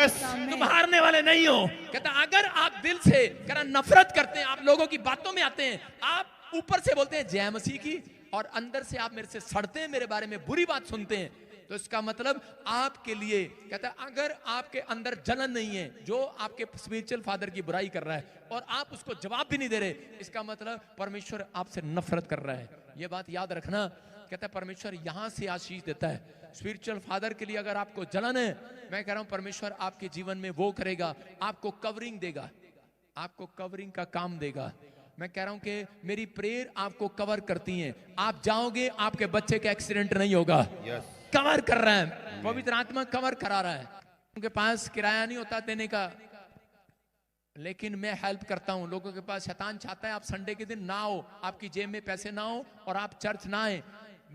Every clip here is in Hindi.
तुम हारने वाले नहीं हो। कहता अगर आप दिल से कहना नफरत करते हैं, आप लोगों की बातों में आते हैं, आप ऊपर से बोलते हैं जय मसीह की और अंदर से आप मेरे से सड़ते हैं, मेरे बारे में बुरी बात सुनते हैं, तो इसका मतलब आपके लिए कहता है अगर आपके अंदर जलन नहीं है, जो आपके स्पिरिचुअल फादर की बुराई कर रहा है और आप उसको जवाब भी नहीं दे रहे, इसका मतलब परमेश्वर आपसे नफरत कर रहा है। यह बात याद रखना। कहता है परमेश्वर यहां से आशीष देता है। स्पिरिचुअल फादर के लिए अगर आपको जलन है, मैं कह रहा हूं परमेश्वर आपके जीवन में वो करेगा, आपको कवरिंग देगा, आपको कवरिंग का काम देगा। मैं कह रहा हूं कि मेरी प्रेयर आपको कवर करती है। आप जाओगे, आपके बच्चे का एक्सीडेंट नहीं होगा। कवर कर रहा है, पवित्र आत्मा कवर करा रहा है। उनके पास किराया नहीं होता देने का, लेकिन मैं हेल्प करता हूं लोगों के पास। शैतान चाहता है आप संडे के दिन ना हो, आपकी जेब में पैसे ना हो और आप चर्च ना आए।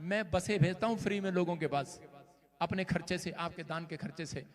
मैं बसें भेजता हूं फ्री में लोगों के पास, अपने खर्चे से, आपके दान के खर्चे से।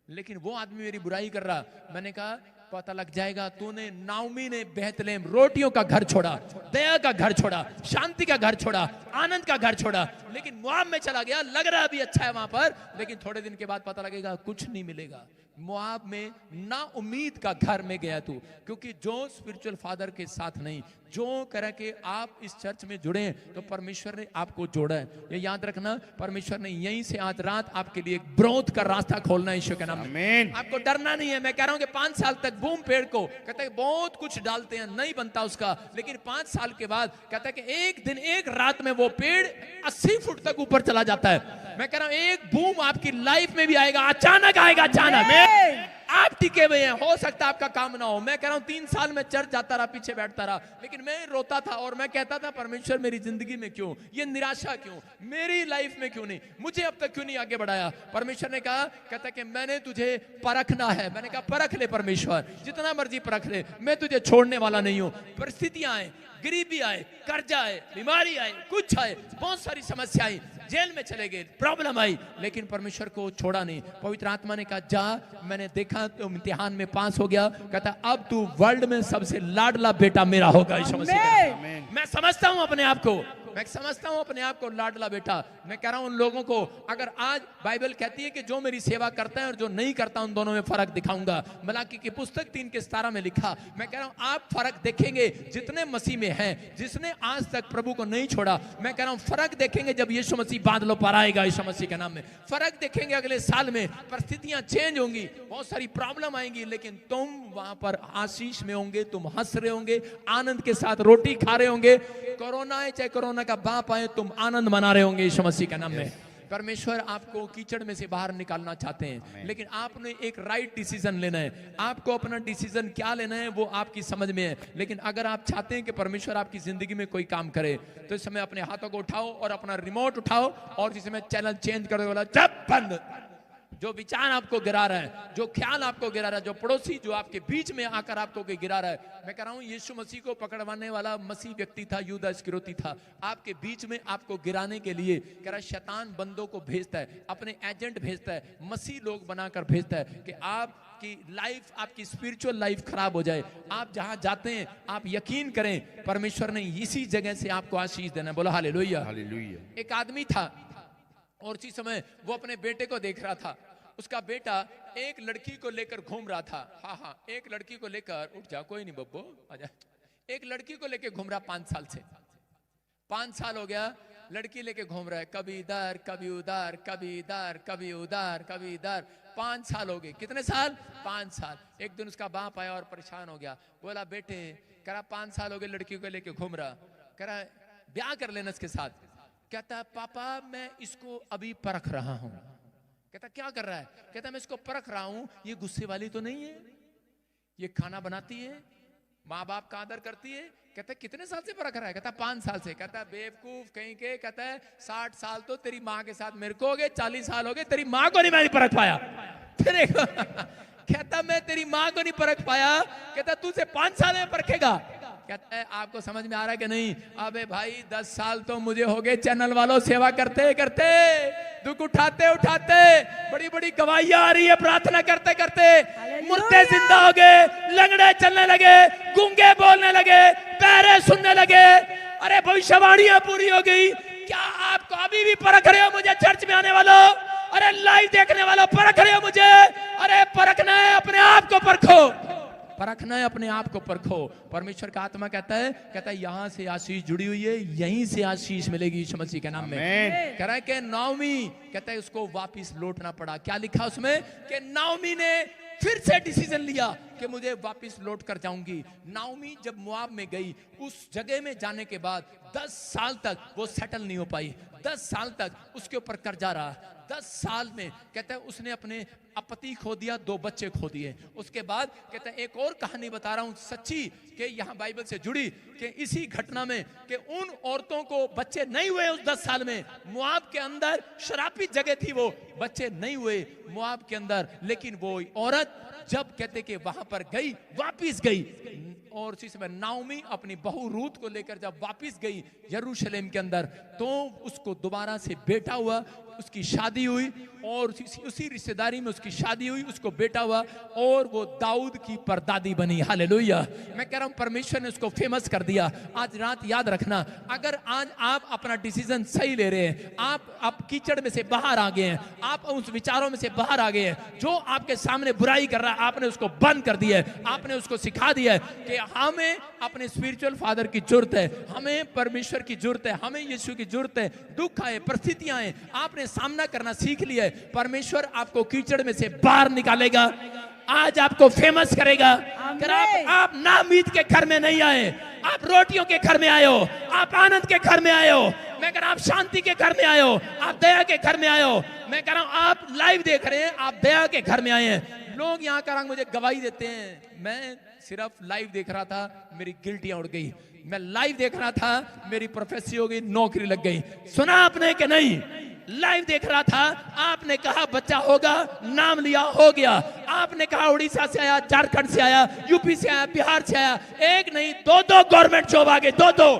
लेकिन वो आदमी मेरी बुराई कर रहा, मैंने कहा पता लग जाएगा, तूने नाओमी ने बेहतलेम रोटियों का घर छोड़ा, दया का घर छोड़ा, शांति का घर छोड़ा, आनंद का घर छोड़ा, लेकिन मोआब में चला गया। लग रहा अभी अच्छा है वहां पर, लेकिन थोड़े दिन के बाद पता लगेगा कुछ नहीं मिलेगा। मोआब में ना उम्मीद का घर में गया तू, क्योंकि जो स्पिरिचुअल फादर के साथ नहीं, जो कह के आप इस चर्च में जुड़े हैं तो परमेश्वर ने आपको जोड़ा है। ये याद रखना, परमेश्वर ने यहीं से आज रात आपके लिए ग्रोथ का रास्ता खोलना है ईश्वर के नाम में। आपको डरना नहीं है। मैं कह रहा हूं कि 5 साल तक बूम पेड़ को कहता है बहुत कुछ डालते हैं, नहीं बनता उसका, लेकिन 5 साल के बाद कहता है कि एक दिन एक रात में वो पेड़ 80 फुट तक ऊपर चला जाता है। मैं कह रहा हूं एक बूम आपकी लाइफ में भी आएगा, अचानक आएगा, अचानक। आप टिके हुए हैं, हो सकता है आपका काम ना हो। मैं कह रहा हूं 3 साल में चर्च जाता रहा, पीछे बैठता रहा, लेकिन मैं रोता था और मैं कहता था परमेश्वर मेरी जिंदगी में क्यों ये निराशा, क्यों मेरी लाइफ में क्यों नहीं, मुझे अब तक क्यों नहीं आगे बढ़ाया। परमेश्वर ने कहा, कहता कि मैंने तुझे परखना है। मैंने कहा परख ले परमेश्वर, जितना मर्जी परख ले, मैं तुझे छोड़ने वाला नहीं हूं। परिस्थितियां आए, गरीबी आए, कर्जा आए, बीमारी आए, कुछ आए, बहुत सारी समस्याएं, जेल में चले गए, प्रॉब्लम आई, लेकिन परमेश्वर को छोड़ा नहीं। पवित्र आत्मा ने कहा जा, मैंने देखा तुम इम्तिहान में पास हो गया, कहता अब तू वर्ल्ड में सबसे लाडला बेटा मेरा होगा। मैं समझता हूं अपने आप को, मैं समझता हूं अपने आप को लाडला बेटा। मैं कह रहा हूं उन लोगों को, अगर आज बाइबल कहती है कि जो मेरी सेवा करता है और जो नहीं करता उन दोनों में फर्क दिखाऊंगा। मलाकी की पुस्तक 3:17 में लिखा। मैं कह रहा हूं आप फर्क देखेंगे जितने मसीह में हैं, जिसने आज तक प्रभु को नहीं छोड़ा। मैं कह रहा हूं फर्क देखेंगे जब यीशु मसीह बादलों पर आएगा, यीशु मसीह के नाम में फर्क देखेंगे। अगले साल में परिस्थितियां चेंज होंगी, बहुत सारी प्रॉब्लम आएंगी, लेकिन तुम वहां पर आशीष में होंगे, तुम हंस रहे होंगे, आनंद के साथ रोटी खा रहे होंगे। कोरोना आए चाहे कोरोना का बाप आए, तुम आनंद मना रहे होंगे यीशु मसीह के नाम में। परमेश्वर आपको कीचड़ में से बाहर निकालना चाहते हैं, लेकिन आपने एक राइट डिसीजन लेना है। आपको अपना डिसीजन क्या लेना है वो आपकी समझ में है, लेकिन अगर आप चाहते हैं कि परमेश्वर आपकी जिंदगी में कोई काम करे, तो इस समय अपने हाथों को उठाओ और अपना रिमोट उठाओ और जिस समय चैनल चेंज कर दो, जब बंद। जो विचार आपको गिरा रहा है, जो ख्याल आपको गिरा रहा है, जो पड़ोसी जो आपके बीच में आकर आपको गिरा रहा है, मैं कह रहा हूं यीशु मसीह को पकड़वाने वाला मसीह व्यक्ति था, यूदा इस्करियोती था। आपके बीच में आपको गिराने के लिए कह रहा शैतान बंदों को भेजता है, अपने एजेंट भेजता है, मसीह लोग बनाकर भेजता है कि आपकी लाइफ, आपकी स्पिरिचुअल लाइफ खराब हो जाए। आप जहां जाते हैं आप यकीन करें परमेश्वर ने इसी जगह से आपको आशीष देना है। बोलो हालेलुया। एक आदमी था और उसी समय वो अपने बेटे को देख रहा था। उसका बेटा एक लड़की को लेकर घूम रहा था। हाँ, एक लड़की को लेकर, उठ जा कोई नहीं बब्बो, आजा। एक लड़की को लेकर घूम रहा 5 साल से। 5 साल हो गया लड़की लेके घूम रहा है, कभी इधर कभी उधर, कभी इधर कभी उधर, कभी इधर। 5 साल हो गए। कितने साल? 5 साल। एक दिन उसका बाप आया और परेशान हो गया, बोला बेटे, कह रहा 5 साल हो गए लड़की को लेके घूम रहा, कह रहा ब्याह कर लेना इसके साथ। कहता पापा मैं इसको अभी परख रहा हूं। कहता क्या कर रहा है? कहता मैं इसको परख रहा हूं, ये गुस्से वाली तो नहीं है, ये खाना बनाती है, माँ बाप का आदर करती है। कहता कितने साल से परख रहा है? कहता 5 साल से। कहता बेवकूफ कहीं के, कहता है 60 साल तो तेरी माँ के साथ मेरे को हो गए, 40 साल हो गए तेरी माँ को नहीं मैं परख पाया। फिर कहता मैं तेरी माँ को नहीं परख पाया। कहता तुझे 5 साल में परखेगा? कहता है आपको समझ में आ रहा है कि नहीं? अबे भाई 10 साल तो मुझे हो गए चैनल वालों सेवा करते करते, दुख उठाते उठाते, बड़ी बड़ी गवाहियां आ रही है, प्रार्थना करते करते मुर्दे जिंदा हो गए, लंगड़े चलने लगे, गूंगे बोलने लगे, पैरे सुनने लगे। अरे भविष्यवाणियां पूरी हो गई। क्या आपको अभी भी परख रहे हो मुझे चर्च में आने वालों? अरे लाइव देखने वालों परख रहे हो मुझे? अरे परखना परखना है, अपने आप को परखो। परमेश्वर का आत्मा कहता है यहां से आशीष जुड़ी हुई है, यहीं से आशीष मिलेगी यीशु मसीह के नाम में। कह रहा है कि नाओमी कहता है उसको वापस लौटना पड़ा। क्या लिखा उसमें कि नाओमी ने फिर से डिसीजन लिया कि मुझे वापस लौट कर जाऊंगी। नाओमी जब मोआब में गई, उस जगह में जाने के बाद 10 साल तक वो सेटल नहीं हो पाई। 10 साल तक उसके ऊपर कर्जा रहा। 10 साल में कहता है उसने अपने पति खो दिया, 2 बच्चे खो दिए। उसके बाद कहता है एक और कहानी बता रहा हूं सच्ची, कि यहाँ बाइबल से जुड़ी, कि इसी घटना में कि उन औरतों को बच्चे नहीं हुए उस 10 साल में। मोआब के अंदर शरापित जगह थी, वो बच्चे नहीं हुए मोआब के अंदर। लेकिन वो औरत जब कहते कि वहां पर गई, वापिस गई, और उसी समय नाओमी अपनी बहू रूत को लेकर जब वापिस गई यरूशलेम के अंदर, तो उसको दोबारा से बेटा हुआ, उसकी शादी हुई, और उसी रिश्तेदारी में उसकी शादी हुई, उसको बेटा हुआ, और वो दाऊद की परदादी बनी। हालेलुया। मैं कह रहा हूं परमेश्वर ने उसको फेमस कर दिया। आज रात याद रखना, अगर आज आप अपना डिसीजन सही ले रहे हैं, आप कीचड़ में से बाहर आ गए हैं, आप उस विचारों में से बाहर आ गए हैं, जो आपके सामने बुराई कर रहा है आपने उसको बंद कर दिया है, आपने उसको सिखा दिया है कि हमें अपने स्पिरिचुअल फादर की जरूरत है, हमें परमेश्वर की जरूरत है, हमें यीशु की जरूरत है। दुख आए, परिस्थितियां आए, आपने सामना करना सीख लिया है, परमेश्वर आपको कीचड़ में से बाहर निकालेगा, आज आपको फेमस करेगा। अगर आप नामीद के घर में नहीं आए, आप रोटियों के घर में आए हो, आप आनंद के घर में आए हो, मैं कह रहा हूं आप शांति के घर में आए हो, आप दया के घर में आए हो, मैं कह रहा हूं आप लाइव देख रहे हैं, आप दया के घर में आए हैं। लोग यहाँ का रंग मुझे गवाही देते हैं, मैं सिर्फ लाइव देख रहा था, मेरी गिल्टियां उड़ गई। मैं लाइव देख रहा था, मेरी प्रोफेसी हो गई, नौकरी लग गई। सुना आपने कि नहीं? लाइव देख रहा था, आपने कहा बच्चा होगा, नाम लिया, हो गया। आपने कहा उड़ीसा से आया, झारखंड से आया, यूपी से आया, बिहार से आया, एक नहीं 2-2 गवर्नमेंट जॉब आ गए, 2-2।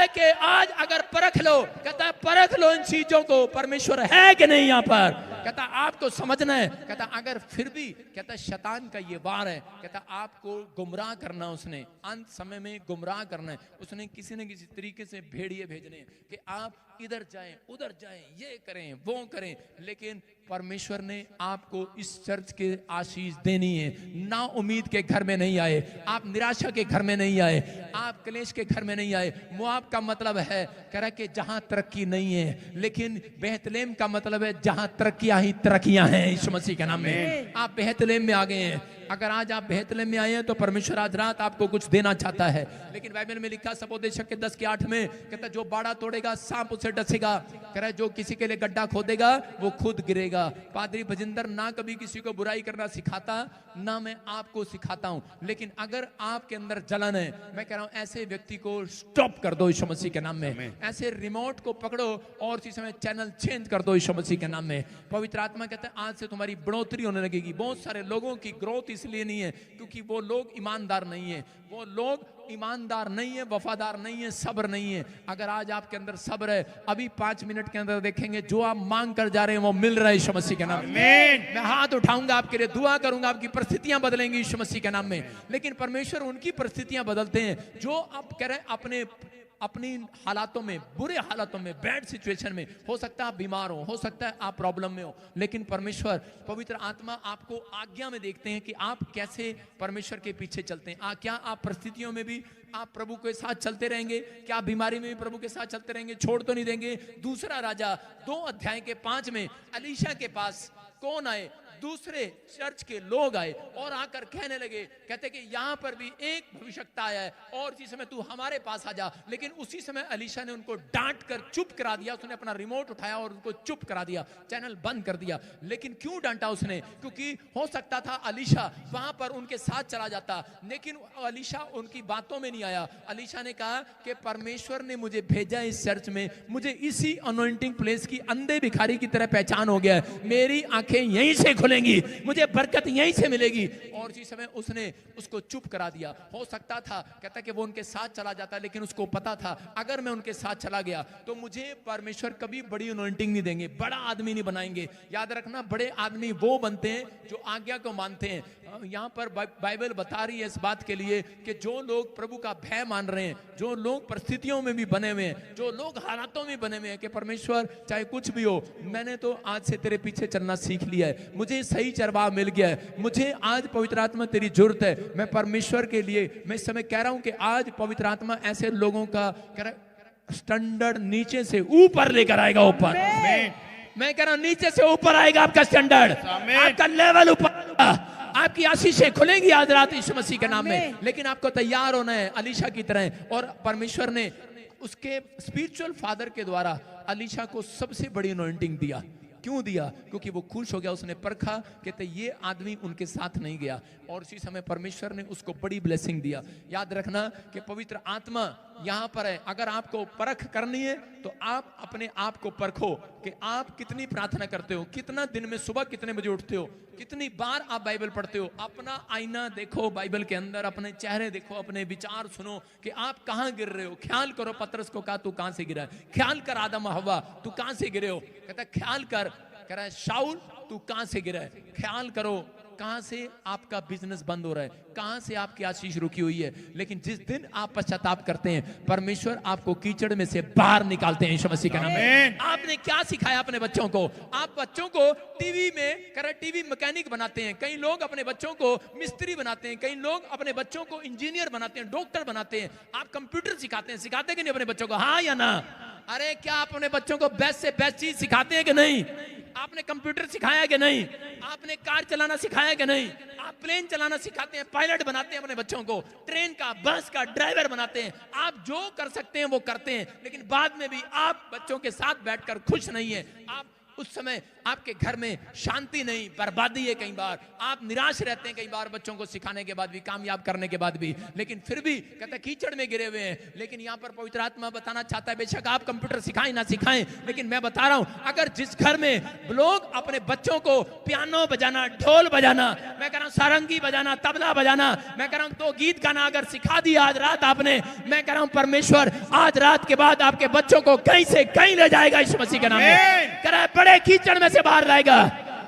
कि आज अगर परख लो, कहता है परख लो इन चीजों को, परमेश्वर है कि नहीं यहाँ पर। कहता आपको समझना है। कहता अगर फिर भी, कहता शैतान का ये वार है, कहता आपको गुमराह करना, उसने अंत समय में गुमराह करना है। उसने किसी न किसी तरीके से भेड़िए भेजने हैं कि आप इधर जाएं, उधर जाएं, ये करें, वो करें। लेकिन परमेश्वर ने आपको इस चर्च के आशीष देनी है। ना उम्मीद के घर में नहीं आए, आप निराशा के घर में नहीं आए, आप क्लेश के घर में नहीं आए। मोआब का मतलब है कह रहा कि जहां तरक्की नहीं है, लेकिन बेहतलेम का मतलब है जहां तरक्कियां ही तरक्कियां हैं। यीशु मसीह के नाम में आप बेहतलेम में आ गए हैं। अगर आज आप बेहतलेम में आए हैं तो परमेश्वर आज रात आपको कुछ देना चाहता है। लेकिन बाइबल में लिखा सबोदेशक के 10:8 में, कहता जो बाड़ा तोड़ेगा सांप उसे डसेगा। कह रहा है जो किसी के लिए गड्ढा खोदेगा वो खुद गिरेगा। पादरी भजिंदर ना कभी किसी को बुराई करना सिखाता, ना मैं आपको सिखाता हूं। लेकिन अगर आपके अंदर जलन है, मैं कह रहा हूं ऐसे व्यक्ति को स्टॉप कर दो यीशु मसीह के नाम में। ऐसे रिमोट को पकड़ो और इसी समय चैनल चेंज कर दो यीशु मसीह के नाम में। पवित्र आत्मा कहता है आज से तुम्हारी बढ़ोतरी होने लगेगी। बहुत सारे लोगों की ग्रोथ इसलिए नहीं है क्योंकि वो लोग ईमानदार नहीं है, वो लोग ईमानदार नहीं है, वफादार नहीं है, सब्र नहीं है। अगर आज आपके अंदर सब्र है, अभी 5 मिनट के अंदर देखेंगे जो आप मांग कर जा रहे हैं वो मिल रहा है यीशु मसीह के नाम में। मैं हाथ उठाऊंगा आपके लिए, दुआ करूंगा, आपकी परिस्थितियां बदलेंगी यीशु मसीह के नाम में। लेकिन परमेश्वर उनकी परिस्थितियां बदलते हैं जो आप कह रहे हैं अपनी हालातों में, बुरे हालातों में, बैड सिचुएशन में। हो सकता है आप बीमार हो सकता है आप प्रॉब्लम में हो, लेकिन परमेश्वर पवित्र आत्मा आपको आज्ञा में देखते हैं कि आप कैसे परमेश्वर के पीछे चलते हैं। क्या आप परिस्थितियों में भी आप प्रभु के साथ चलते रहेंगे? क्या आप बीमारी में भी प्रभु के साथ चलते रहेंगे? छोड़ तो नहीं देंगे? दूसरा राजा 2:5 में एलीशा के पास कौन आए? दूसरे चर्च के लोग आए और आकर कहने लगे, कहते कि यहाँ पर भी एक भविष्यवक्ता आया है और इसी समय तू हमारे पास आ जा। लेकिन उसी समय एलीशा ने उनको डांट कर चुप करा दिया। उसने अपना रिमोट उठाया और उनको चुप करा दिया, चैनल बंद कर दिया। लेकिन क्यों डांटा उसने? क्योंकि हो सकता था एलीशा वहां पर उनके साथ चला जाता, लेकिन एलीशा उनकी बातों में नहीं आया। एलीशा ने कहा कि परमेश्वर ने मुझे भेजा इस चर्च में, मुझे इसी अनॉइंटिंग प्लेस की अंधे भिखारी की तरह पहचान हो गया है। मेरी आंखें यहीं से खुलेंगी, मुझे बरकत यहीं से मिलेगी। और इसी समय उसने उसको चुप करा दिया। हो सकता था कहता कि वो उनके साथ चला जाता, लेकिन उसको पता था अगर मैं उनके साथ चला गया तो मुझे परमेश्वर कभी बड़ी अनॉइंटिंग नहीं देंगे, बड़ा आदमी नहीं बनाएंगे। याद रखना, बड़े आदमी वो बनते हैं जो आज्ञा को मानते हैं। यहाँ पर बाइबल बता रही है इस बात के लिए कि जो लोग प्रभु का भय मान रहे हैं, जो लोग परिस्थितियों में भी बने हुए हैं, जो लोग हालातों में बने हुए हैं कि परमेश्वर चाहे कुछ भी हो, मैंने तो आज से तेरे पीछे चलना सीख लिया है, मुझे मुझे सही चरवाहा मिल गया है, मुझे आज पवित्र आत्मा तेरी जरूरत है। मैं परमेश्वर के लिए मैं इस समय कह रहा हूं कि आज पवित्र आत्मा ऐसे लोगों का स्टैंडर्ड नीचे से ऊपर लेकर आएगा। ऊपर मैं कह रहा हूं नीचे से ऊपर आएगा आपका स्टैंडर्ड, आपका लेवल ऊपर, आपकी आशीषें खुलेंगी आज रात यीशु मसीह के नाम में। लेकिन आपको तैयार होना है अलीशा की तरह। और परमेश्वर ने उसके स्पिरिचुअल फादर के द्वारा अलीशा को सबसे बड़ी अनॉइंटिंग दिया। क्यों दिया? क्योंकि वो खुश हो गया, उसने परखा, कहते ये आदमी उनके साथ नहीं गया, और उसी समय परमेश्वर ने उसको बड़ी ब्लेसिंग दिया। याद रखना कि पवित्र आत्मा यहां पर है। अगर आपको परख करनी है तो आप अपने आप को परखो कि आप कितनी प्रार्थना करते हो, कितना दिन में सुबह कितने बजे उठते हो, कितनी बार आप बाइबल पढ़ते हो। अपना आईना देखो बाइबल के अंदर, अपने चेहरे देखो, अपने विचार सुनो कि आप कहां गिर रहे हो। ख्याल करो, पतरस को कहा तू कहां से गिरा है, ख्याल कर आदम हव्वा तू कहां से गिरे हो। कहता ख्याल कर, कह रहा है शाऊल तू कहां से गिरा है, ख्याल करो कहां से आपका बिजनेस बंद हो रहा है, कहां से आपकी आशीष रुकी हुई है। लेकिन जिस दिन आप पश्चाताप करते हैं, परमेश्वर आपको कीचड़ में से बाहर निकालते हैं यीशु मसीह के नाम में। आपने क्या सिखाया अपने बच्चों को? आप बच्चों को टीवी में टीवी मैकेनिक बनाते हैं, कई लोग अपने बच्चों को मिस्त्री बनाते हैं, कई लोग अपने बच्चों को इंजीनियर बनाते हैं, डॉक्टर बनाते हैं। आप कंप्यूटर सिखाते हैं, सिखाते कि नहीं अपने बच्चों को? हाँ या ना? अरे क्या आप अपने बच्चों को बेस्ट से बेस्ट चीज सिखाते हैं कि नहीं? आपने कंप्यूटर सिखाया कि नहीं? आपने कार चलाना सिखाया कि नहीं? आप प्लेन चलाना सिखाते हैं, पायलट बनाते हैं अपने बच्चों को, ट्रेन का बस का ड्राइवर बनाते हैं। आप जो कर सकते हैं वो करते हैं, लेकिन बाद में भी आप बच्चों के साथ बैठकर खुश नहीं है। आप उस समय आपके घर में शांति नहीं, बर्बादी है। कई बार आप निराश रहते हैं, कई बार बच्चों को सिखाने के बाद भी, कामयाब करने के बाद भी, लेकिन फिर भी कहते कीचड़ में गिरे हुए हैं। लेकिन यहाँ पर पवित्र आत्मा बताना चाहता है, बेशक आप कंप्यूटर सिखाएं ना सिखाएं, लेकिन मैं बता रहा हूं, अगर जिस घर में लोग अपने बच्चों को पियानो बजाना, ढोल बजाना, मैं कह रहा हूं सारंगी बजाना, तबला बजाना, मैं कह रहा हूं तो गीत गाना अगर सिखा दिया आज रात आपने, मैं कह रहा हूं परमेश्वर आज रात के बाद आपके बच्चों को कहीं से कहीं ले जाएगा यीशु मसीह के नाम में। कह रहा है बड़े कीचड़ में से बाहर लाएगा।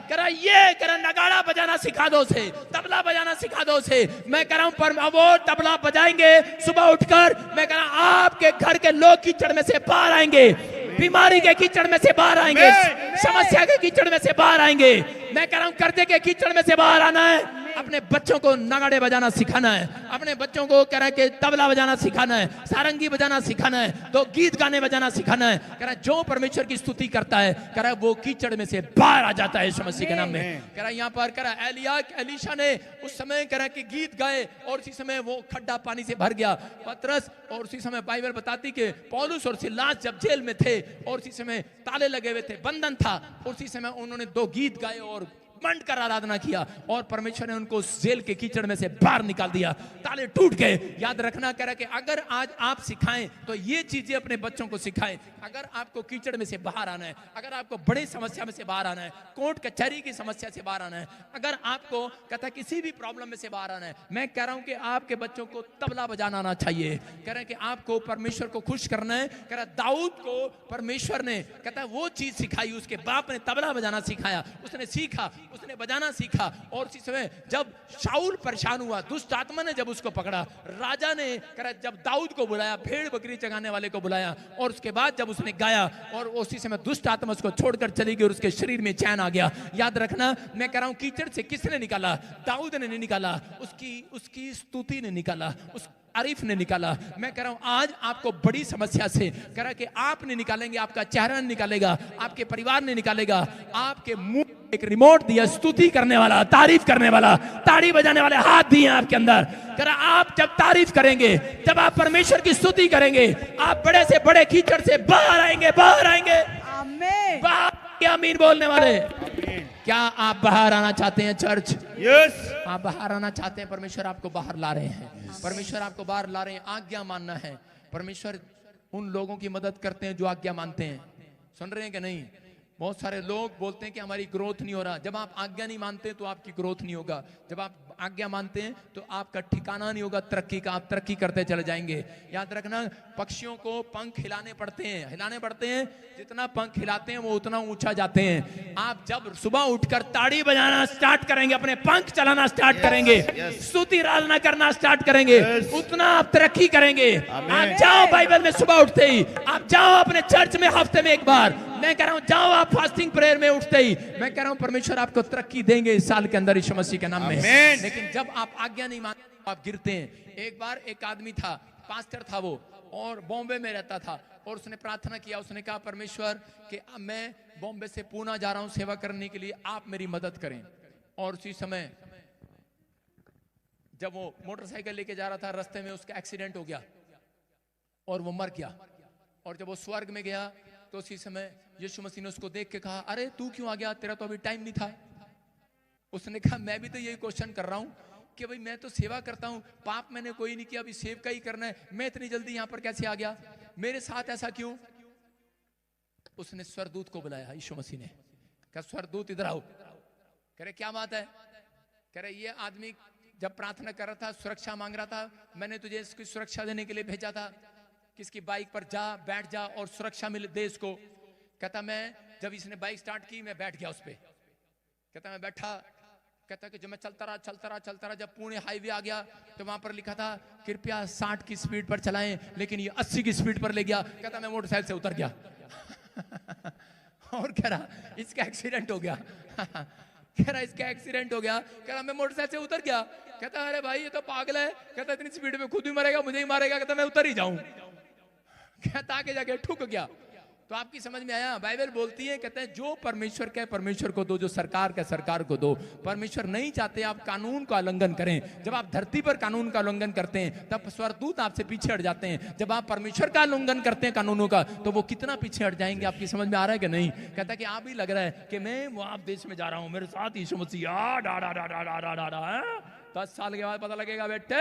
कह रहा ये कह रहा नगाड़ा बजाना सिखा दो उसे, तबला बजाना सिखा दो उसे। मैं कह रहा हूं पर वो तबला बजाएंगे सुबह उठकर, मैं कह रहा हूं आपके घर के लोग कीचड़ में से बाहर आएंगे, बीमारी के कीचड़ में से बाहर आएंगे, समस्या के कीचड़ में से बाहर आएंगे। मैं कह रहा हूं कर्जे के कीचड़ में से बाहर आना है। अपने बच्चों को नगाड़े बजाना सिखाना है, अपने बच्चों को कह रहा है कि तबला बजाना सिखाना है, सारंगी बजाना सिखाना है, तो गीत गाने बजाना सिखाना है। कह रहा है जो परमेश्वर की स्तुति करता है, कह रहा है वो कीचड़ में से बाहर आ जाता है यीशु मसीह के नाम में। कह रहा है यहाँ पर कह रहा है एलीशा ने उस समय कह रहा है कि गीत गाए, और उसी समय वो खड्डा पानी से भर गया। पतरस और उसी समय बाइबल बताती कि पौलुस और सिलास जब जेल में थे और उसी समय ताले लगे हुए थे, बंधन था, उसी समय उन्होंने 2 गीत गाए और मंड कर आराधना किया, और परमेश्वर ने उनको जेल के कीचड़ में से बाहर निकाल दिया, ताले टूट गए। याद रखना कह रहा कि अगर आज आप सिखाएं तो ये चीजें अपने बच्चों को सिखाएं। अगर आपको कीचड़ में से बाहर आना है, अगर आपको बड़ी समस्या में से बाहर आना है, कोर्ट कचहरी की समस्या से बाहर आना है, अगर आपको कहता किसी भी प्रॉब्लम में से बाहर आना है, मैं कह रहा हूं कि आपके बच्चों को तबला बजाना आना चाहिए। कह रहे हैं कि आपको परमेश्वर को खुश करना है। कह रहा दाऊद को परमेश्वर ने कहता वो चीज सिखाई, उसके बाप ने तबला बजाना सिखाया, उसने सीखा, उसने बजाना सीखा। और उसी समय जब शाऊल परेशान हुआ, दुष्ट आत्मा ने जब उसको पकड़ा, राजा ने कहा जब दाऊद को बुलाया, भेड़ बकरी चगाने वाले को बुलाया, और उसके बाद जब उसने गाया, और उसी समय दुष्ट आत्मा उसको छोड़कर चली गई और उसके शरीर में चैन आ गया। याद रखना मैं कह रहा हूं कीचड़ से किसने निकाला? दाऊद ने नहीं निकाला, उसकी स्तुति ने निकाला, उस आरिफ ने निकाला। मैं कह रहा हूं आज आपको बड़ी समस्या से कह रहा कि आप नहीं निकालेंगे, आपका चेहरा नहीं निकालेगा, आपके परिवार नहीं निकालेगा, आपके मुंह एक रिमोट दिया स्तुति करने वाला, तारीफ करने वाला, ताड़ी बजाने वाले हाथ दिए आपके अंदर। कह रहा आप जब तारीफ करेंगे, जब आप परमेश्वर की स्तुति करेंगे, आप बड़े से बड़े कीचड़ से बाहर आएंगे, बाहर आएंगे। आमीन। आमीन बोलने वाले, क्या आप बाहर आना चाहते हैं चर्च? यस। आप बाहर आना चाहते हैं, परमेश्वर आपको बाहर ला रहे हैं, परमेश्वर आपको बाहर ला रहे हैं। आज्ञा मानना है। परमेश्वर उन लोगों की मदद करते हैं जो आज्ञा मानते हैं। सुन रहे हैं कि नहीं? बहुत सारे लोग बोलते हैं कि हमारी ग्रोथ नहीं हो रहा। जब आप आज्ञा नहीं मानते तो आपकी ग्रोथ नहीं होगा। जब आप आज्ञा मानते हैं तो आपका ठिकाना नहीं होगा तरक्की का, आप तरक्की करते चले जाएंगे। याद रखना पक्षियों को पंख हिलाने पड़ते हैं, हिलाने पड़ते हैं, जितना पंख हिलाते हैं वो उतना ऊंचा जाते हैं। आप जब सुबह उठकर ताड़ी बजाना स्टार्ट करेंगे, अपने पंख चलाना स्टार्ट करेंगे, स्तुति आराधना करना स्टार्ट करेंगे, उतना आप तरक्की करेंगे। आप जाओ बाइबल में सुबह उठते ही, आप जाओ अपने चर्च में हफ्ते में एक बार, मैं कह रहा हूं जाओ आप फास्टिंग प्रेयर में उठते ही, मैं कह रहा हूं परमेश्वर आपको तरक्की देंगे इस साल के अंदर यीशु मसीह के नाम में। लेकिन जब आप आज्ञा नहीं मानते आप गिरते हैं। एक बार एक आदमी था, पास्टर था वो, और बॉम्बे में रहता था, और उसने प्रार्थना किया, उसने कहा परमेश्वर कि मैं बॉम्बे से पूना जा रहा हूं सेवा करने के लिए, आप मेरी मदद करें। और उसी समय जब वो मोटरसाइकिल लेके जा रहा था, रास्ते में उसका एक्सीडेंट हो गया और वो मर गया। और जब वो स्वर्ग में गया तो उसी समय यीशु मसीह ने उसको देख के कहा, अरे तू क्यों आ गया, तेरा तो अभी टाइम नहीं था। उसने कहा मैं भी तो यही क्वेश्चन कर रहा हूं कि भाई मैं तो सेवा करता हूं, पाप मैंने कोई नहीं किया, अभी सेव का ही करना है, मैं इतनी जल्दी यहां पर कैसे आ गया, मेरे साथ ऐसा क्यों। उसने स्वर्गदूत को बुलाया, यीशु मसीह ने कहा स्वर्गदूत इधर आओ। कह रहे क्या बात है। कह रहे ये आदमी जब प्रार्थना कर रहा था, सुरक्षा मांग रहा था, मैंने तुझे इसकी सुरक्षा देने के लिए भेजा था, किसकी बाइक पर जा, बैठ जा और सुरक्षा मिले दे इसको। कहता मैं जब इसने बाइक स्टार्ट की मैं बैठ गया उस पे। कहता मैं बैठा, कहता कि जब मैं चलता रहा, जब पुणे हाईवे आ गया तो वहां पर लिखा था कृपया 60 की स्पीड पर चलाएं, लेकिन ये 80 की स्पीड पर ले गया। कहता मैं मोटरसाइकिल से उतर गया और कह रहा इसका एक्सीडेंट हो गया कह रहा इसका एक्सीडेंट हो गया। कह रहा मैं मोटरसाइकिल से उतर गया। कहता अरे भाई ये तो पागल है, कहता इतनी स्पीड में खुद भी मरेगा, मुझे ही मारेगा। कहता मैं उतर ही जाऊं। कहता आगे जाके ठुक गया। तो आपकी समझ में आया, बाइबल बोलती है, कहते हैं जो परमेश्वर का परमेश्वर को दो, जो सरकार का सरकार को दो। परमेश्वर नहीं चाहते आप कानून का उल्लंघन करें। जब आप धरती पर कानून का उल्लंघन करते हैं तब स्वर्गदूत आपसे पीछे हट जाते हैं। जब आप परमेश्वर का उल्लंघन करते हैं कानूनों का, तो वो कितना पीछे हट जाएंगे। आपकी समझ में आ रहा है कि नहीं। कहता है कि आप ही लग रहा है कि मैं वो आप देश में जा रहा हूं, मेरे साथ यीशु मसीह 10 साल के बाद पता लगेगा बेटे।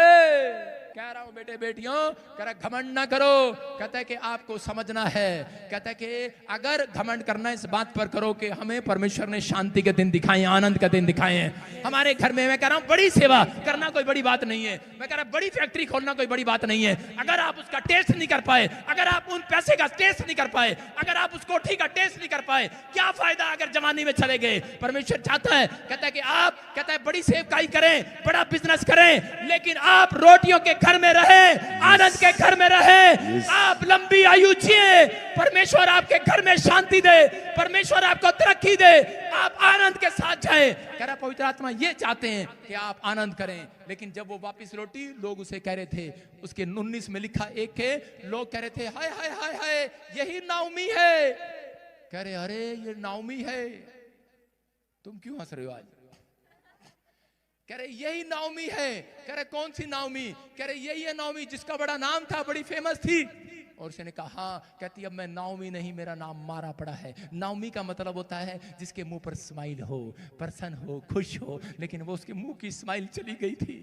कह रहा हूं बेटे बेटियों, कह रहा घमंड ना करो। कहता है कि आपको समझना है, कहता है कि अगर घमंड करना इस बात पर करो कि हमें परमेश्वर ने शांति के दिन दिखाए, आनंद के दिन दिखाए हैं हमारे घर में। मैं कह रहा हूं बड़ी सेवा करना कोई बड़ी बात नहीं है। मैं कह रहा बड़ी फैक्ट्री खोलना कोई बड़ी बात नहीं है। अगर आप उसका टेस्ट नहीं कर पाए, अगर आप उन पैसे का टेस्ट नहीं कर पाए, अगर आप उस कोठी का टेस्ट नहीं कर पाए, क्या फायदा अगर जवानी में चले गए। परमेश्वर चाहता है, कहता है कि आप, कहता है बड़ी सेवकाई करें, बड़ा बिजनेस करें, लेकिन आप रोटियों के घर में रहें, आनंद के घर में रहें। आप लंबी आयु जिए, परमेश्वर आपके घर में शांति दे, परमेश्वर आपको तरक्की दे, आप आनंद के साथ जाएं। कह रहा पवित्र आत्मा ये चाहते हैं कि आप आनंद करें। लेकिन जब वो वापस लौटी, लोग उसे कह रहे थे, उसके 19 में लिखा एक के लोग कह रहे थे हाय हाय हाय हाय यही नाओमी है। कह रहे अरे ये नाओमी है। तुम क्यों हंस रहे हो आज। कह रहे यही नाओमी है। कह रहे कौन सी नाओमी। कह रहे यही है नाओमी जिसका बड़ा नाम था, बड़ी फेमस थी। और उसने कहा हाँ। कहती अब मैं नाओमी नहीं, मेरा नाम मारा पड़ा है। नाओमी का मतलब होता है जिसके मुंह पर स्माइल हो, प्रसन्न हो, खुश हो। लेकिन वो उसके मुंह की स्माइल चली गई थी,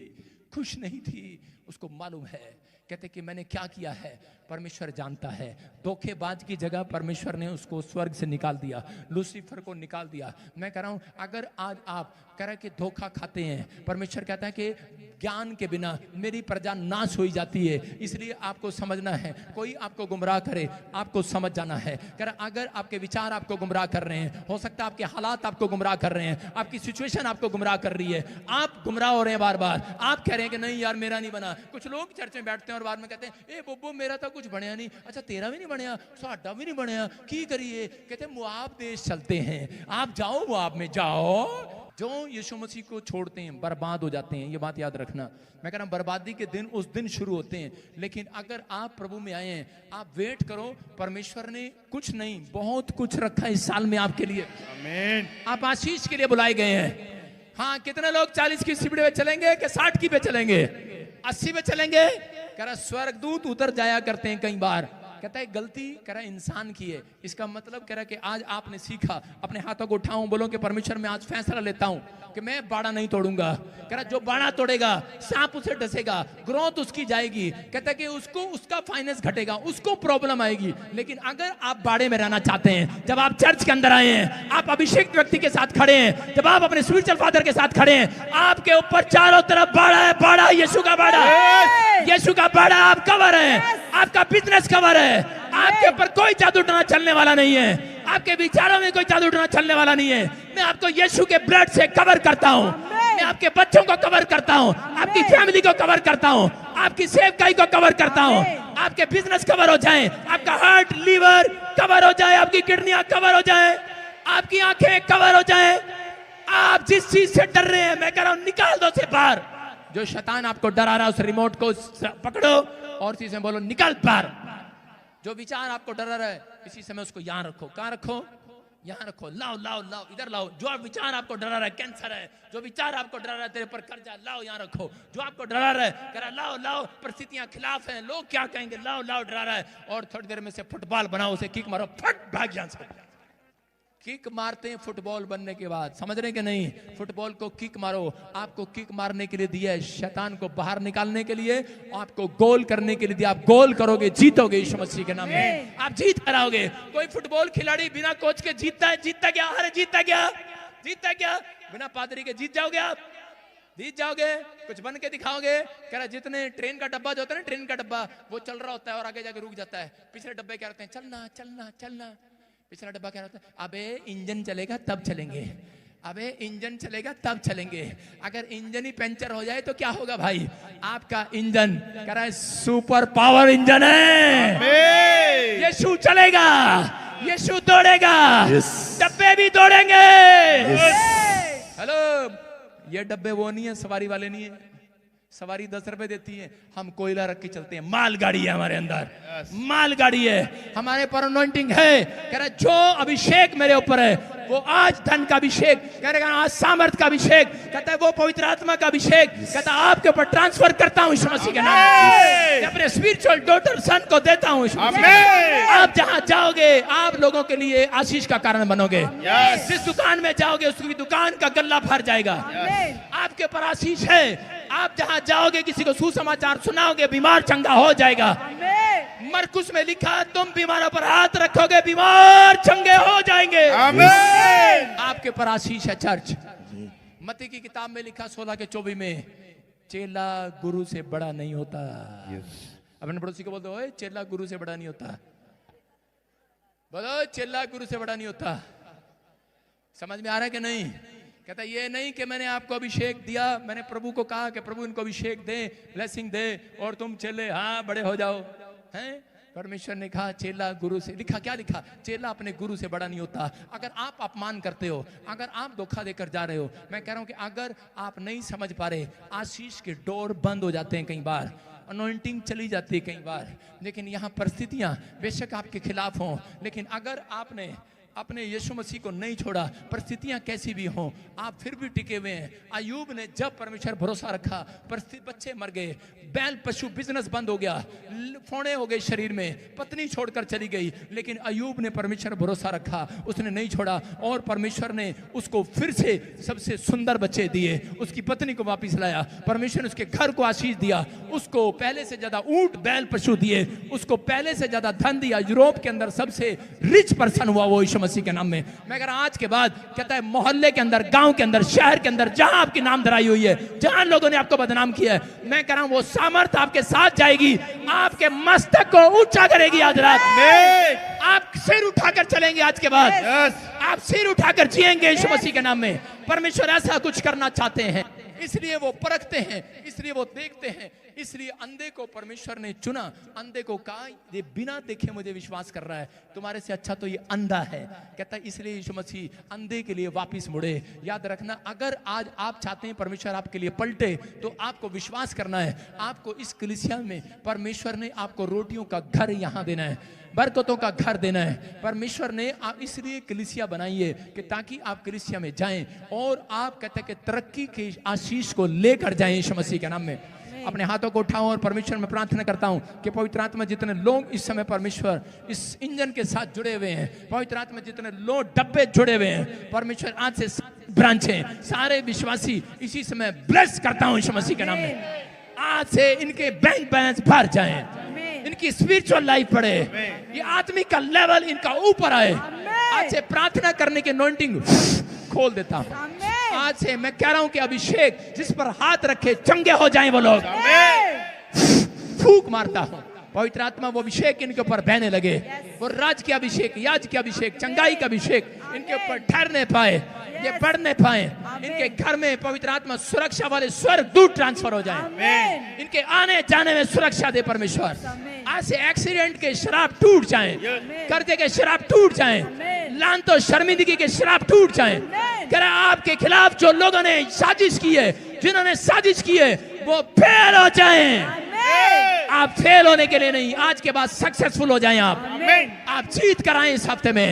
खुश नहीं थी। उसको मालूम है, कहते कि मैंने क्या किया है, परमेश्वर जानता है। धोखेबाज की जगह परमेश्वर ने उसको स्वर्ग से निकाल दिया, लूसीफर को निकाल दिया। मैं कह रहा हूं अगर आज आप कह रहे कि धोखा खाते हैं, परमेश्वर कहता है कि ज्ञान के बिना मेरी प्रजा नाश हो जाती है। इसलिए आपको समझना है, कोई आपको गुमराह करे आपको समझ जाना है। कह रहा अगर आपके विचार आपको गुमराह कर रहे हैं, हो सकता है आपके हालात आपको गुमराह कर रहे हैं, आपकी सिचुएशन आपको गुमराह कर रही है, आप गुमराह हो रहे हैं बार बार। आप कह रहे हैं कि नहीं यार मेरा नहीं बना। कुछ लोग चर्च में बैठते हैं और बाद में कहते हैं ए बुब्बू मेरा तो कुछ बनया नहीं। अच्छा तेरा भी नहीं बनया, साडा भी नहीं बनया, की करिए। कहते मुआब देश चलते हैं, आप जाओ मुआब में जाओ। जो यीशु मसीह को छोड़ते हैं बर्बाद हो जाते हैं, ये बात याद रखना। मैं कह रहा हूं बर्बादी के दिन उस दिन शुरू होते हैं। लेकिन अगर आप प्रभु में आए हैं, आप वेट करो, परमेश्वर ने कुछ नहीं बहुत कुछ रखा इस साल में आपके लिए। आमीन। आप आशीष के लिए बुलाए गए हैं। हाँ कितने लोग 40 की स्पीड पे चलेंगे कि 60 की पे चलेंगे, 80 पे चलेंगे। कह रहा स्वर्गदूत उतर जाया करते हैं कई बार। कहता है गलती कह रहा इंसान की है। इसका मतलब कह रहा कि आज आपने सीखा, अपने हाथों को उठाऊं, बोलो कि परमेश्वर मैं आज फैसला लेता हूं कि मैं बाड़ा नहीं तोड़ूंगा। कह रहा जो बाड़ा तोड़ेगा सांप उसे डसेगा, ग्रोथ उसकी जाएगी। कहता है कि उसको उसका फाइनेंस घटेगा, उसको प्रॉब्लम आएगी। लेकिन अगर आप बाड़े में रहना चाहते हैं, जब आप चर्च के अंदर आए हैं, आप अभिषेक व्यक्ति के साथ खड़े हैं, जब आप अपने स्पिरिचुअल फादर के साथ खड़े हैं, आपके ऊपर चारों तरफ बाड़ा है, बाड़ा यीशु का बाड़ा, यीशु का बाड़ा आप कवर है, आपका बिजनेस कवर है। आपके ऊपर कोई जादू टोना चलने वाला नहीं है, आपके विचारों में कोई जादू टोना चलने वाला नहीं है। मैं आपको यीशु के ब्लड से कवर करता हूं, मैं आपके बच्चों को कवर करता हूं, आपकी फैमिली को कवर करता हूं, आपकी सेवकाई को कवर करता हूं, आपके बिजनेस कवर हो जाएं, आपका हार्ट लीवर कवर हो जाए, आपकी किडनियां कवर हो जाए, आपकी आंखें कवर हो जाए। आप जिस चीज से डर रहे हैं मैं कह रहा हूं निकाल दो उसे बाहर। जो शैतान आपको डरा रहा है उस रिमोट को पकड़ो और इसी से बोलो निकल बाहर। जो विचार आपको डरा रहा है इसी समय उसको यहां रखो। कहां रखो? यहां रखो। लाओ लाओ लाओ, इधर लाओ। जो विचार आपको डरा रहा है कैंसर है, जो विचार आपको डरा रहा है तेरे पर कर्जा, लाओ यहां रखो। जो आपको डरा रहा है कह रहा लाओ लाओ, परिस्थितियां खिलाफ हैं, लोग क्या कहेंगे, लाओ लाओ डरा रहा है। और थोड़ी देर में से फुटबॉल बनाओ, उसे किक मारो, फट भाग यहां से। किक मारते हैं फुटबॉल बनने के बाद, समझ रहे कि नहीं? फुटबॉल को किक मारो। आपको किक मारने के लिए दिया है, शैतान को बाहर निकालने के लिए, आपको गोल करने के लिए दिया। आप गोल करोगे, जीतोगे यीशु मसीह के नाम में, आप जीत कराओगे। कोई फुटबॉल खिलाड़ी बिना कोच के जीतता है? जीतता क्या? अरे जीतता क्या? जीतता क्या? बिना पादरी के जीत जाओगे आप? जीत जाओगे? कुछ बन के दिखाओगे? कह रहा जितने ट्रेन का डब्बा जो होता है ना, ट्रेन का डब्बा वो चल रहा होता है और आगे जाके रुक जाता है, पिछले डब्बे क्या रहते हैं, चलना चलना चलना। पिछला डब्बा क्या होता है, अबे इंजन चलेगा तब चलेंगे, अबे इंजन चलेगा तब चलेंगे। अगर इंजन ही पंचर हो जाए तो क्या होगा भाई? आपका इंजन कह रहा है सुपर पावर इंजन है, यीशु चलेगा, यीशु दौड़ेगा, डब्बे भी दौड़ेंगे। हेलो, ये डब्बे वो नहीं है, सवारी वाले नहीं है। सवारी 10 रुपए देती है, हम कोयला रख के चलते हैं। मालगाड़ी है हमारे अंदर, मालगाड़ी है हमारे पर, अनॉइंटिंग है। कह रहा जो अभिषेक मेरे ऊपर है वो आज धन का अभिषेक, कह रहा आज सामर्थ का अभिषेक, कहता है वो पवित्र आत्मा का अभिषेक, कहता है आपके ऊपर ट्रांसफर करता हूं यीशु मसीह के नाम में, अपने स्पिरिचुअल डॉटर सन को देता हूं यीशु मसीह। आप जहां जाओगे आप लोगों के लिए आशीष का कारण बनोगे। जिस दुकान में जाओगे उसकी दुकान का गल्ला भर जाएगा। आपके ऊपर आशीष है। आप जहां जाओगे किसी को सुसमाचार सुनाओगे, बीमार चंगा हो जाएगा। मरकुस में लिखा तुम बीमारों पर हाथ रखोगे, बीमार चंगे हो जाएंगे। आपके पर आशीष है चर्च। मत्ती की किताब में लिखा 16:24 में, चेला गुरु से बड़ा नहीं होता। अपने पड़ोसी को बोल दो, ओए चेला गुरु से बड़ा नहीं होता। बोलो चेला गुरु से बड़ा नहीं होता। समझ में आ रहा है कि नहीं? कहता ये नहीं कि मैंने आपको अभिषेक दिया, मैंने प्रभु को कहा कि प्रभु इनको अभिषेक दे, ब्लेसिंग दे और तुम चेले हाँ बड़े हो जाओ। हैं? परमेश्वर ने कहा चेला गुरु से, लिखा क्या लिखा? चेला अपने गुरु से बड़ा नहीं होता। अगर आप अपमान करते हो, अगर आप धोखा देकर जा रहे हो, मैं कह रहा हूं कि अगर आप नहीं समझ पा रहे, आशीष के डोर बंद हो जाते हैं कई बार, अनॉइंटिंग चली जाती है कई बार, लेकिन यहाँ परिस्थितियां बेशक आपके खिलाफ हों, लेकिन अगर आपने अपने यीशु मसीह को नहीं छोड़ा, परिस्थितियां कैसी भी हों, आप फिर भी टिके हुए हैं। अयूब ने जब परमेश्वर भरोसा रखा, परिस्थिति बच्चे मर गए, बैल पशु बिजनेस बंद हो गया, फोड़े हो गए शरीर में, पत्नी छोड़कर चली गई, लेकिन अयूब ने परमेश्वर भरोसा रखा, उसने नहीं छोड़ा और परमेश्वर ने उसको फिर से सबसे सुंदर बच्चे दिए, उसकी पत्नी को वापस लाया, परमेश्वर ने उसके घर को आशीष दिया, उसको पहले से ज्यादा ऊंट बैल पशु दिए, उसको पहले से ज्यादा धन दिया। यूरोप के अंदर सबसे रिच पर्सन हुआ वो यीशु मसीह के नाम में। मैं कह रहा आज के बाद कहता है मोहल्ले के अंदर, गांव के अंदर, शहर के अंदर, जहां आपकी नाम धराई हुई है, जहां लोगों ने आपको बदनाम किया है, मैं कह रहा हूं वो सामर्थ आपके साथ जाएगी, आपके मस्तक को ऊंचा करेगी। आज रात में आप सिर उठाकर चलेंगे। आज के बाद आप सिर उठाकर जिएंगे यीशु मसीह के नाम में। परमेश्वर ऐसा कुछ करना चाहते हैं, इसलिए वो परखते हैं, इसलिए वो देखते हैं, इसलिए अंधे को परमेश्वर ने चुना। अंधे को कहा ये बिना देखे मुझे विश्वास कर रहा है, तुम्हारे से अच्छा तो ये अंधा है। कहता है इसलिए यीशु मसीह अंधे के लिए वापस मुड़े। याद रखना, अगर आज आप चाहते हैं परमेश्वर आपके लिए पलटे, तो आपको विश्वास करना है, आपको इस कलीसिया में परमेश्वर ने आपको रोटियों का घर यहाँ देना है, बरकतों का घर देना है। परमेश्वर ने आप इसलिए कलीसिया बनाई है कि ताकि आप कलीसिया में जाएं और आप कहते हैं कि तरक्की के आशीष को लेकर जाएं यीशु मसीह के नाम में। अपने हाथों को उठाओ और परमेश्वर में प्रार्थना करता हूं कि पवित्र आत्मा जितने लोग इस समय परमेश्वर इस इंजन के साथ जुड़े हुए हैं, पवित्र आत्मा जितने लोग डब्बे जुड़े हुए हैं, परमेश्वर आज से ब्रांचें सारे विश्वासी इसी समय ब्लेस करता हूं यीशु मसीह के नाम में। आज से इनके बैंक बैलेंस भर जाएं, इनकी स्पिरिचुअल लाइफ बढ़े, ये आत्मिक का लेवल इनका ऊपर आए। आज से प्रार्थना करने के अनॉइंटिंग खोल देता हूं। आज से मैं कह रहा हूं कि अभिषेक जिस पर हाथ रखे चंगे हो जाएं वो लोग। फूंक मारता हूं, पवित्र आत्मा वो अभिषेक इनके ऊपर बहने लगे, वो राज के अभिषेक, याज के अभिषेक, चंगाई का अभिषेक इनके ऊपर ठहरने पाए, ये बढ़ने पाए। इनके घर में पवित्र आत्मा सुरक्षा वाले स्वर्गदूत ट्रांसफर हो जाएं, इनके आने जाने में सुरक्षा दे परमेश्वर। आज से एक्सीडेंट के शराब टूट जाएं, कर्जे के शराब टूट जाएं, लानत और शर्मिंदगी के शराब टूट जाएं। कह रहा आपके खिलाफ जो लोगों ने साजिश की है, जिन्होंने साजिश की है, वो फेल हो जाएं। आप फेल होने के लिए नहीं, आज के बाद सक्सेसफुल हो जाएं। आप जीत कराएं इस हफ्ते में,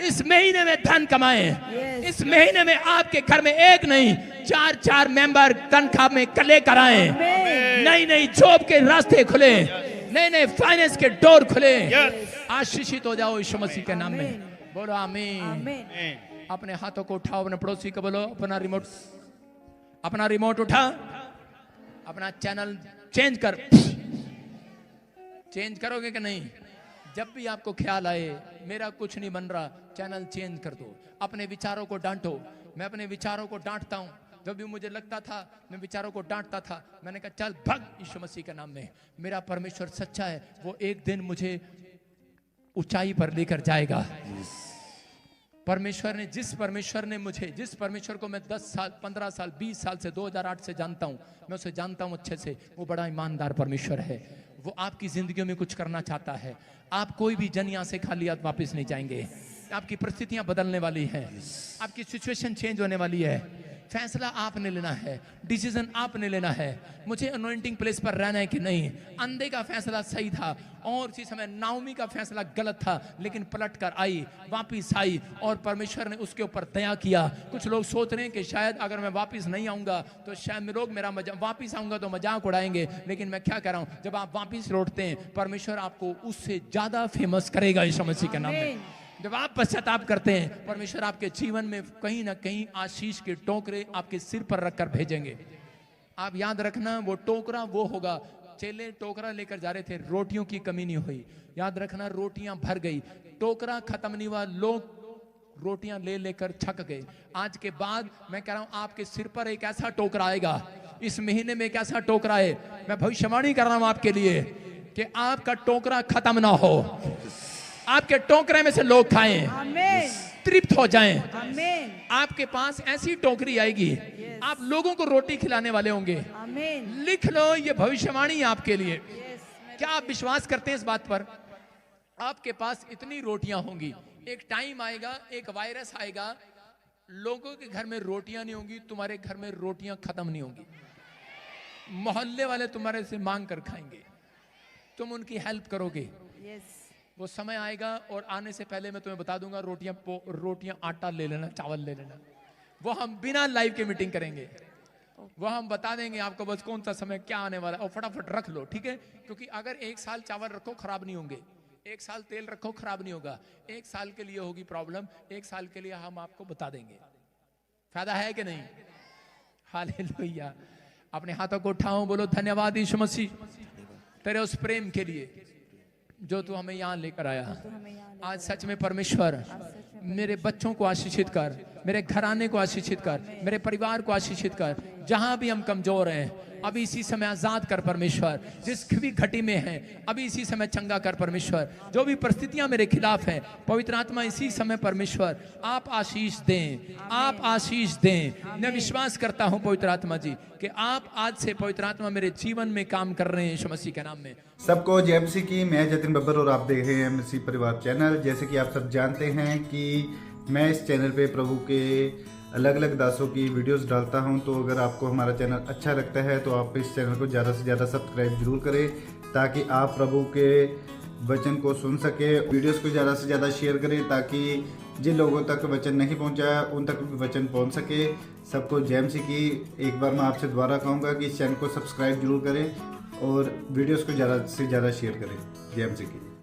इस महीने में धन कमाएं। इस महीने में आपके घर में एक नहीं 4 मेंबर तनख्वाह में कले कराएं। नई नई जॉब के रास्ते खुले, नए नए फाइनेंस के डोर खुले। आशीषित हो जाओ यीशु मसीह के नाम में। बोलो आमीन। अपने हाथों को उठाओ, अपने पड़ोसी को बोलो अपना रिमोट उठा, अपना चैनल चेंज कर। चेंज करोगे कि नहीं? जब भी आपको ख्याल आए मेरा कुछ नहीं बन रहा, चैनल चेंज कर दो। अपने विचारों को डांटो। मैं अपने विचारों को डांटता हूं। जब भी मुझे लगता था मैं विचारों को डांटता था, मैंने कहा चल भग यीशु मसीह के नाम में। मेरा परमेश्वर सच्चा है, वो एक दिन मुझे ऊंचाई पर लेकर जाएगा। परमेश्वर ने जिस परमेश्वर को मैं 10 साल 15 साल 20 साल से 2008 से जानता हूं, मैं उसे जानता हूं अच्छे से। वो बड़ा ईमानदार परमेश्वर है। वो आपकी जिंदगियों में कुछ करना चाहता है। आप कोई भी जन यहाँ से खाली हाथ वापस नहीं जाएंगे। आपकी परिस्थितियां बदलने वाली है, आपकी सिचुएशन चेंज होने वाली है। फैसला आपने लेना है, डिसीजन आपने लेना है। मुझे अनॉइंटिंग प्लेस पर रहना है कि नहीं। अंधे का फैसला सही था और उसी समय नाओमी का फैसला गलत था, लेकिन पलट कर आई, वापिस आई और परमेश्वर ने उसके ऊपर दया किया। कुछ लोग सोच रहे हैं कि शायद अगर मैं वापिस नहीं आऊंगा तो शायद लोग मेरा वापिस आऊंगा तो मजाक उड़ाएंगे, लेकिन मैं क्या कह रहा हूं, जब आप वापिस लौटते हैं परमेश्वर आपको उससे ज्यादा फेमस करेगा यीशु मसीह के नाम में। जब आप पश्चाताप करते हैं परमेश्वर आपके जीवन में कहीं ना कहीं आशीष के टोकरे आपके सिर पर रखकर भेजेंगे। आप याद रखना, वो टोकरा वो होगा। चेले टोकरा लेकर जा रहे थे, रोटियों की कमी नहीं हुई। याद रखना, रोटियां भर गई, टोकरा खत्म नहीं हुआ, लोग रोटियां ले लेकर थक गए। आज के बाद मैं कह रहा हूं आपके सिर पर एक ऐसा टोकरा आएगा, इस महीने में एक ऐसा टोकरा है। मैं भविष्यवाणी कर रहा हूं आपके लिए कि आपका टोकरा खत्म ना हो, आपके टोकरे में से लोग खाएं, तृप्त हो जाएं। आपके पास ऐसी टोकरी आएगी, आप लोगों को रोटी खिलाने वाले होंगे। लिख लो, ये भविष्यवाणी आपके लिए। क्या आप विश्वास करते हैं इस बात पर? आपके पास इतनी रोटियां होंगी, एक टाइम आएगा, एक वायरस आएगा, लोगों के घर में रोटियां नहीं होंगी, तुम्हारे घर में रोटियां खत्म नहीं होंगी। मोहल्ले वाले तुम्हारे से मांग कर खाएंगे, तुम उनकी हेल्प करोगे। वो समय आएगा और आने से पहले मैं तुम्हें बता दूंगा, रोटियां आटा ले लेना, चावल ले लेना। वो हम बिना लाइव के मीटिंग करेंगे, वो हम बता देंगे आपको बस कौन सा समय क्या आने वाला है, और फटाफट रख लो, ठीक है? क्योंकि अगर 1 साल चावल रखो खराब नहीं होंगे, 1 साल तेल रखो खराब नहीं होगा। 1 साल के लिए होगी प्रॉब्लम, 1 साल के लिए हम आपको बता देंगे। फायदा है कि नहीं? हालेलुया। अपने हाथों को उठाओ, बोलो धन्यवाद यीशु मसीह तेरे उस प्रेम के लिए जो तू हमें यहाँ लेकर आया। आज सच में परमेश्वर मेरे बच्चों को आशीषित कर, मेरे घराने को आशीषित कर, मेरे परिवार को आशीषित कर। जहां भी हम कमजोर हैं अभी इसी समय आजाद कर परमेश्वर। जिस भी घटी में है अभी इसी समय चंगा कर परमेश्वर। जो भी परिस्थितियां मेरे खिलाफ हैं पवित्र आत्मा इसी समय परमेश्वर आप आशीष दें, आप आशीष दें। मैं विश्वास करता हूं पवित्र आत्मा जी कि आप आज से पवित्र आत्मा मेरे जीवन में काम कर रहे हैं यीशु मसीह के नाम में। सबको जय मसीह की। मैं जतिन बब्बर और आप देख रहे हैं मसीह परिवार चैनल। जैसे कि आप सब जानते हैं कि मैं इस चैनल पे प्रभु के अलग अलग दासों की वीडियोस डालता हूं, तो अगर आपको हमारा चैनल अच्छा लगता है तो आप इस चैनल को ज़्यादा से ज़्यादा सब्सक्राइब जरूर करें, ताकि आप प्रभु के वचन को सुन सके। वीडियोस को ज़्यादा से ज़्यादा शेयर करें ताकि जिन लोगों तक वचन नहीं पहुंचा उन तक भी वचन पहुंच सके। सबको जय मसीह की। एक बार मैं आपसे दोबारा कहूँगा कि इस चैनल को सब्सक्राइब जरूर करें और वीडियोज़ को ज़्यादा से ज़्यादा शेयर करें। जय मसीह की।